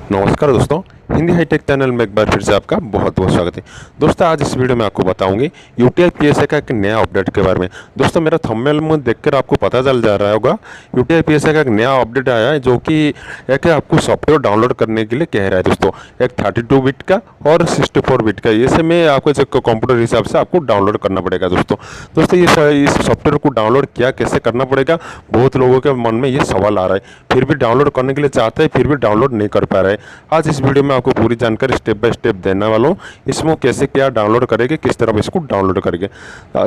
नमस्कार दोस्तों, Hindi hi tech channel में एक बार फिर से आपका बहुत बहुत स्वागत है। दोस्तों आज इस वीडियो में आपको बताऊंगी यूटीआई पीएसए का एक नया अपडेट के बारे में। दोस्तों मेरा थंबनेल में देखकर आपको पता चल जा रहा होगा, यूटीआई पीएसए का एक नया अपडेट आया है जो कि एक आपको सॉफ्टवेयर डाउनलोड करने के लिए कह रहा है। दोस्तों एक 32 बिट का और 64 बिट का, ये से में आपको कंप्यूटर हिसाब से आपको डाउनलोड करना पड़ेगा। दोस्तों ये इस सॉफ्टवेयर को डाउनलोड क्या कैसे करना पड़ेगा, बहुत लोगों के मन में ये सवाल आ रहा है, फिर भी डाउनलोड करने के लिए चाहते हैं फिर भी डाउनलोड नहीं कर पा रहे हैं। आज इस वीडियो में आपको पूरी जानकारी स्टेप बाय स्टेप देने वाला हूँ, इसमें कैसे क्या डाउनलोड करेंगे, किस तरह इसको डाउनलोड करेंगे।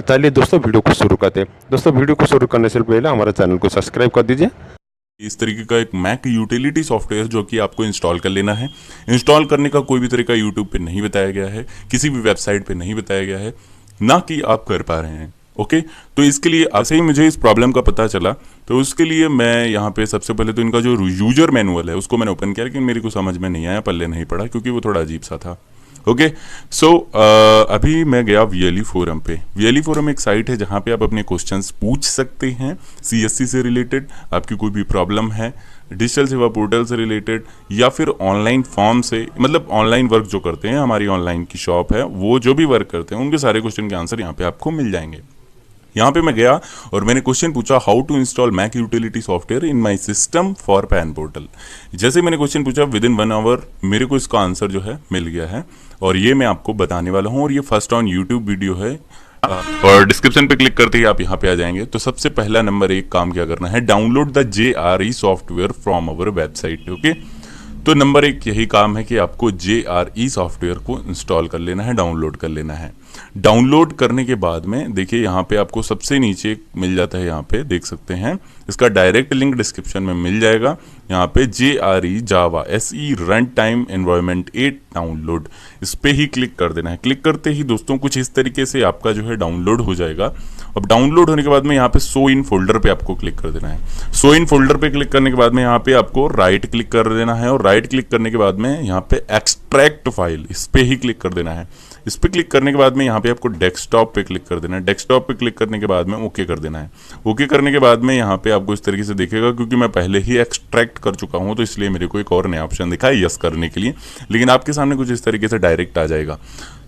चलिए दोस्तों वीडियो को शुरू करते हैं। दोस्तों वीडियो को शुरू करने से पहले हमारे चैनल को सब्सक्राइब कर दीजिए। इस तरीके का एक मैक यूटिलिटी सॉफ्टवेयर जो कि आपको इंस्टॉल कर लेना है। इंस्टॉल करने का कोई भी तरीका यूट्यूब पे नहीं बताया गया है, किसी भी वेबसाइट पे नहीं बताया गया है, ना कि आप कर पा रहे हैं। ओके, तो इसके लिए ऐसे ही मुझे इस प्रॉब्लम का पता चला, तो उसके लिए मैं यहाँ पे सबसे पहले तो इनका जो यूजर मैनुअल है उसको मैंने ओपन किया, लेकिन मेरे को समझ में नहीं आया, पल्ले नहीं पड़ा, क्योंकि वो थोड़ा अजीब सा था। ओके, सो अभी मैं गया वीएलई फोरम पे। वीएलई फोरम एक साइट है जहाँ पे आप अपने क्वेश्चंस पूछ सकते हैं सीएससी से रिलेटेड, आपकी कोई भी प्रॉब्लम है डिजिटल सेवा पोर्टल से रिलेटेड, या फिर ऑनलाइन फॉर्म से, मतलब ऑनलाइन वर्क जो करते हैं, हमारी ऑनलाइन की शॉप है, वो जो भी वर्क करते हैं उनके सारे क्वेश्चन के आंसर यहाँ पे आपको मिल जाएंगे। यहाँ पे मैं गया और मैंने क्वेश्चन पूछा, how to install Mac utility software in my system for PAN portal. जैसे मैंने क्वेश्चन पूछा, विद इन 1 आवर मेरे को इसका आंसर जो है मिल गया है, और ये मैं आपको बताने वाला हूँ। और ये फर्स्ट ऑन यूट्यूब वीडियो है, और डिस्क्रिप्शन पे क्लिक करते ही आप यहाँ पे आ जाएंगे। तो सबसे पहला नंबर 1 काम क्या करना है, download the JRE software from our website. Okay, तो नंबर 1 यही काम है कि आपको JRE सॉफ्टवेयर को इंस्टॉल कर लेना है, डाउनलोड कर लेना है। डाउनलोड करने के बाद में देखिए यहाँ पे आपको सबसे नीचे मिल जाता है, यहाँ पे देख सकते हैं, इसका डायरेक्ट लिंक डिस्क्रिप्शन में मिल जाएगा। यहाँ पे JRE जावा SE run time environment 8 download, इस पे ही क्लिक कर देना है। क्लिक करते ही दोस्तों कुछ इस तरीके से आपका जो है डाउनलोड हो जाएगा। अब डाउनलोड होने के बाद में यहाँ पे शो इन फोल्डर पे आपको क्लिक कर देना है। शो इन फोल्डर पे क्लिक करने के बाद में यहाँ पे आपको राइट क्लिक कर देना है, और राइट क्लिक करने के बाद में यहाँ पे एक्सट्रैक्ट फाइल, इस पे ही क्लिक कर देना है। इस पे क्लिक करने के बाद में यहाँ पे आपको डेस्कटॉप पे क्लिक कर देना है। डेस्कटॉप पे क्लिक करने के बाद में ओके कर देना है। ओके करने के बाद में यहाँ पे आपको इस तरीके से दिखेगा, क्योंकि मैं पहले ही एक्सट्रैक्ट कर चुका हूँ तो इसलिए मेरे को एक और नया ऑप्शन दिखा है यस करने के लिए, लेकिन आपके सामने कुछ इस तरीके से डायरेक्ट आ जाएगा।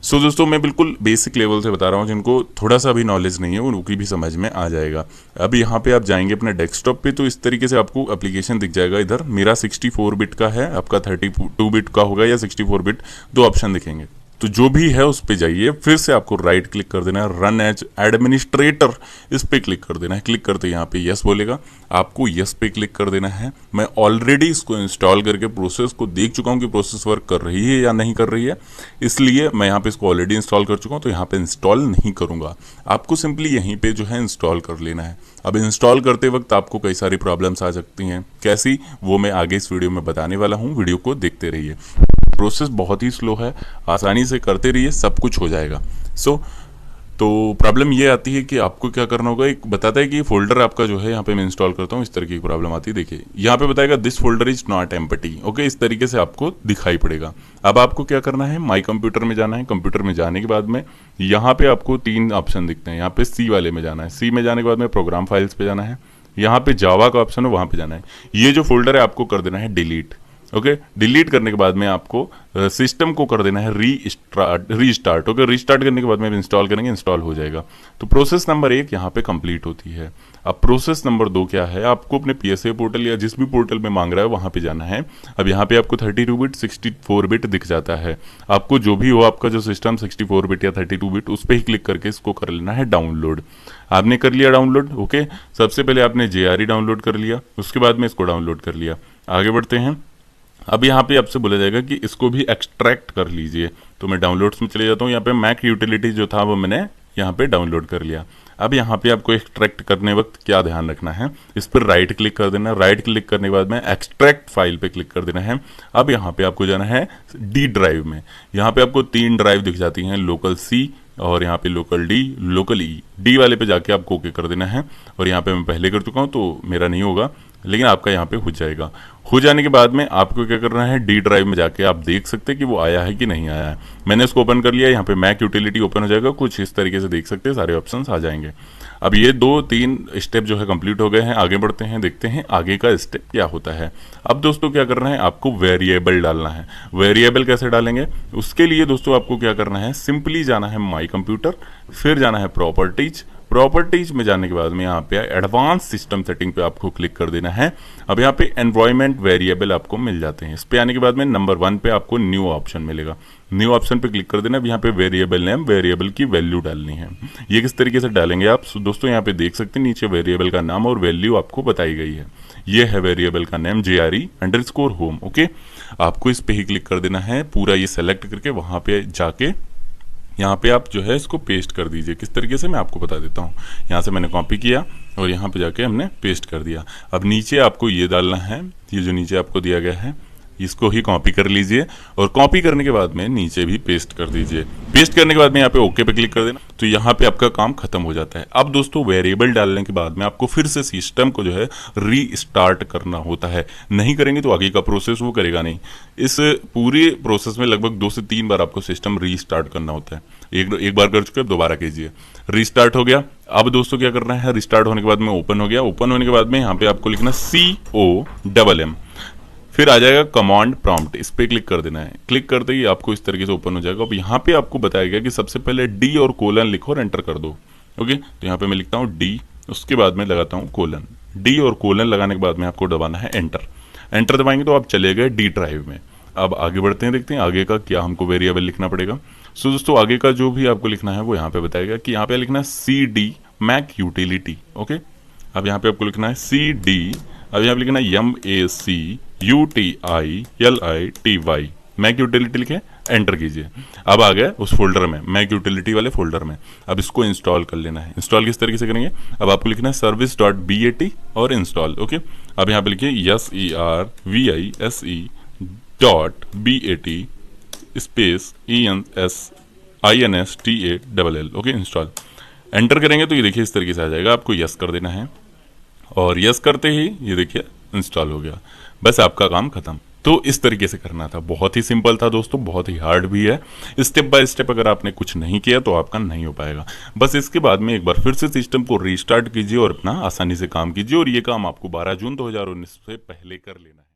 सो दोस्तों मैं बिल्कुल बेसिक लेवल से बता रहा हूँ, जिनको थोड़ा सा भी नॉलेज नहीं है उनकी भी समझ में आ जाएगा। अब यहाँ पे आप जाएंगे अपने डेस्कटॉप पे, तो इस तरीके से आपको एप्लीकेशन दिख जाएगा। इधर मेरा 64 बिट का है, आपका 32 बिट का होगा या 64 बिट, 2 ऑप्शन दिखेंगे। तो जो भी है उस पे जाइए, फिर से आपको राइट क्लिक कर देना है, रन एज एडमिनिस्ट्रेटर, इस पे क्लिक कर देना है। क्लिक करते यहाँ पे यस बोलेगा, आपको यस पे क्लिक कर देना है। मैं ऑलरेडी इसको इंस्टॉल करके प्रोसेस को देख चुका हूँ कि प्रोसेस वर्क कर रही है या नहीं कर रही है, इसलिए मैं यहाँ पे इसको ऑलरेडी इंस्टॉल कर चुका हूँ, तो यहाँ पे इंस्टॉल नहीं करूँगा। आपको सिंपली यहीं पे जो है इंस्टॉल कर लेना है। अब इंस्टॉल करते वक्त आपको कई सारी प्रॉब्लम्स आ सकती हैं, कैसी वो मैं आगे इस वीडियो में बताने वाला हूँ, वीडियो को देखते रहिए। प्रोसेस बहुत ही स्लो है, आसानी से करते रहिए, सब कुछ हो जाएगा। तो प्रॉब्लम ये आती है कि आपको क्या करना होगा, एक बताता है कि फोल्डर आपका जो है यहाँ पे मैं इंस्टॉल करता हूँ, इस तरीके की प्रॉब्लम आती है। देखिए यहाँ पे बताएगा this folder is not empty. Okay, इस तरीके से आपको दिखाई पड़ेगा। अब आपको क्या करना है, माई कंप्यूटर में जाना है। कंप्यूटर में जाने के बाद में यहाँ पे आपको 3 ऑप्शन दिखते हैं। यहाँ पे सी वाले में जाना है, सी में जाने के बाद में प्रोग्राम फाइल्स पे जाना है, यहाँ पे जावा का ऑप्शन है वहाँ पे जाना है। ये जो फोल्डर है आपको कर देना है डिलीट। ओके, डिलीट करने के बाद में आपको सिस्टम को कर देना है रीस्टार्ट। ओके, रीस्टार्ट करने के बाद में इंस्टॉल करेंगे, इंस्टॉल हो जाएगा। तो प्रोसेस नंबर 1 यहाँ पे कंप्लीट होती है। अब प्रोसेस नंबर 2 क्या है, आपको अपने पीएसए पोर्टल या जिस भी पोर्टल में मांग रहा है वहाँ पे जाना है। अब यहाँ पे आपको 32 बिट 64 बिट दिख जाता है। आपको जो भी हो आपका जो सिस्टम 64 बिट या 32 बिट, उस पर ही क्लिक करके इसको कर लेना है डाउनलोड। आपने कर लिया डाउनलोड। ओके, सबसे पहले आपने JRE डाउनलोड कर लिया, उसके बाद में इसको डाउनलोड कर लिया। आगे बढ़ते हैं। अब यहाँ पे आपसे बोला जाएगा कि इसको भी एक्सट्रैक्ट कर लीजिए, तो मैं डाउनलोड्स में चले जाता हूँ। यहाँ पे मैक यूटिलिटी जो था वो मैंने यहाँ पे डाउनलोड कर लिया। अब यहाँ पे आपको एक्सट्रैक्ट करने वक्त क्या ध्यान रखना है, इस पर राइट क्लिक कर देना है। राइट क्लिक करने के बाद में एक्सट्रैक्ट फाइल पे क्लिक कर देना है। अब यहाँ पे आपको जाना है डी ड्राइव में। यहाँ पे आपको 3 ड्राइव दिख जाती हैं, लोकल C और यहाँ पे local D, local E। D वाले पे जाके आपको ओके कर देना है, और यहाँ पे मैं पहले कर चुका हूँ तो मेरा नहीं होगा, लेकिन आपका यहाँ पे हो जाएगा। हो जाने के बाद में आपको क्या करना है, डी ड्राइव में जाके आप देख सकते हैं कि वो आया है कि नहीं आया है। मैंने इसको ओपन कर लिया, यहाँ पे मैक यूटिलिटी ओपन हो जाएगा, कुछ इस तरीके से देख सकते हैं, सारे ऑप्शंस आ जाएंगे। अब ये 2-3 स्टेप जो है कंप्लीट हो गए हैं, आगे बढ़ते हैं, देखते हैं आगे का स्टेप क्या होता है। अब दोस्तों क्या करना है, आपको वेरिएबल डालना है। वेरिएबल कैसे डालेंगे, उसके लिए दोस्तों आपको क्या करना है, सिंपली जाना है माई कंप्यूटर, फिर जाना है प्रॉपर्टीज। प्रॉपर्टीज में जाने के बाद में यहाँ पे एडवांस सिस्टम सेटिंग पे आपको क्लिक कर देना है। अब यहाँ पे एनवायरमेंट वेरिएबल आपको मिल जाते हैं। इस पे आने के बाद में नंबर 1 पे आपको न्यू ऑप्शन मिलेगा, न्यू ऑप्शन पे क्लिक कर देना। अब यहाँ पे वेरिएबल नेम, वेरिएबल की वैल्यू डालनी है। ये किस तरीके से डालेंगे आप दोस्तों, यहाँ पे देख सकते हैं नीचे वेरिएबल का नाम और वैल्यू आपको बताई गई है। ये है वेरिएबल का नेम JRE_home। ओके, आपको इस पे ही क्लिक कर देना है, पूरा ये सेलेक्ट करके वहां पे जाके यहाँ पे आप जो है इसको पेस्ट कर दीजिए। किस तरीके से मैं आपको बता देता हूँ। यहाँ से मैंने कॉपी किया और यहाँ पे जाके हमने पेस्ट कर दिया। अब नीचे आपको ये डालना है, ये जो नीचे आपको दिया गया है इसको ही कॉपी कर लीजिए और कॉपी करने के बाद में नीचे भी पेस्ट कर दीजिए। पेस्ट करने के बाद में यहाँ पे ओके पे क्लिक कर देना, तो यहाँ पे आपका काम खत्म हो जाता है। अब दोस्तों वेरिएबल डालने के बाद में आपको फिर से सिस्टम को जो है रीस्टार्ट करना होता है। नहीं करेंगे तो आगे का प्रोसेस वो करेगा नहीं। इस पूरे प्रोसेस में लगभग 2 से 3 बार आपको सिस्टम रीस्टार्ट करना होता है। एक बार कर चुके, दोबारा कीजिए। रीस्टार्ट हो गया। अब दोस्तों क्या करना है, रिस्टार्ट होने के बाद में ओपन हो गया। ओपन होने के बाद में यहाँ पे आपको लिखना COMM, फिर आ जाएगा कमांड प्रॉम्प्ट, इस पे क्लिक कर देना है। क्लिक करते ही आपको इस तरीके से ओपन हो जाएगा। अब यहाँ पे आपको बताया गया कि सबसे पहले डी और कोलन लिखो और एंटर कर दो। ओके, तो यहाँ पे मैं लिखता हूँ डी, उसके बाद में लगाता हूँ कोलन। डी और कोलन लगाने के बाद में आपको दबाना है एंटर। एंटर दबाएंगे तो आप चले गए डी ड्राइव में। अब आगे बढ़ते हैं, देखते हैं आगे का क्या हमको वेरिएबल लिखना पड़ेगा। सो दोस्तों आगे का जो भी आपको लिखना है वो यहाँ पे बताएगा कि यहाँ पे लिखना है CD मैक यूटिलिटी। ओके, अब यहाँ पे आपको लिखना है CD, अब यहाँ पे लिखना है MACUTILITY मैक यूटिलिटी लिखे, एंटर कीजिए। अब आ गया उस फोल्डर में, मैक यूटिलिटी वाले फोल्डर में। अब इसको इंस्टॉल कर लेना है। इंस्टॉल किस तरीके से करेंगे, अब आपको लिखना है service.bat और इंस्टॉल। ओके, अब यहाँ पे लिखिए SERVISE.BAT space INSTALL। Okay, install. Enter करेंगे तो ये देखिए इस तरीके से आ जाएगा। आपको यस कर देना है और यस करते ही ये देखिए इंस्टॉल हो गया। बस आपका काम खत्म। तो इस तरीके से करना था, बहुत ही सिंपल था दोस्तों, बहुत ही हार्ड भी है। स्टेप बाय स्टेप अगर आपने कुछ नहीं किया तो आपका नहीं हो पाएगा। बस इसके बाद में एक बार फिर से सिस्टम को रीस्टार्ट कीजिए और अपना आसानी से काम कीजिए, और ये काम आपको 12 जून 2019 से पहले कर लेना है।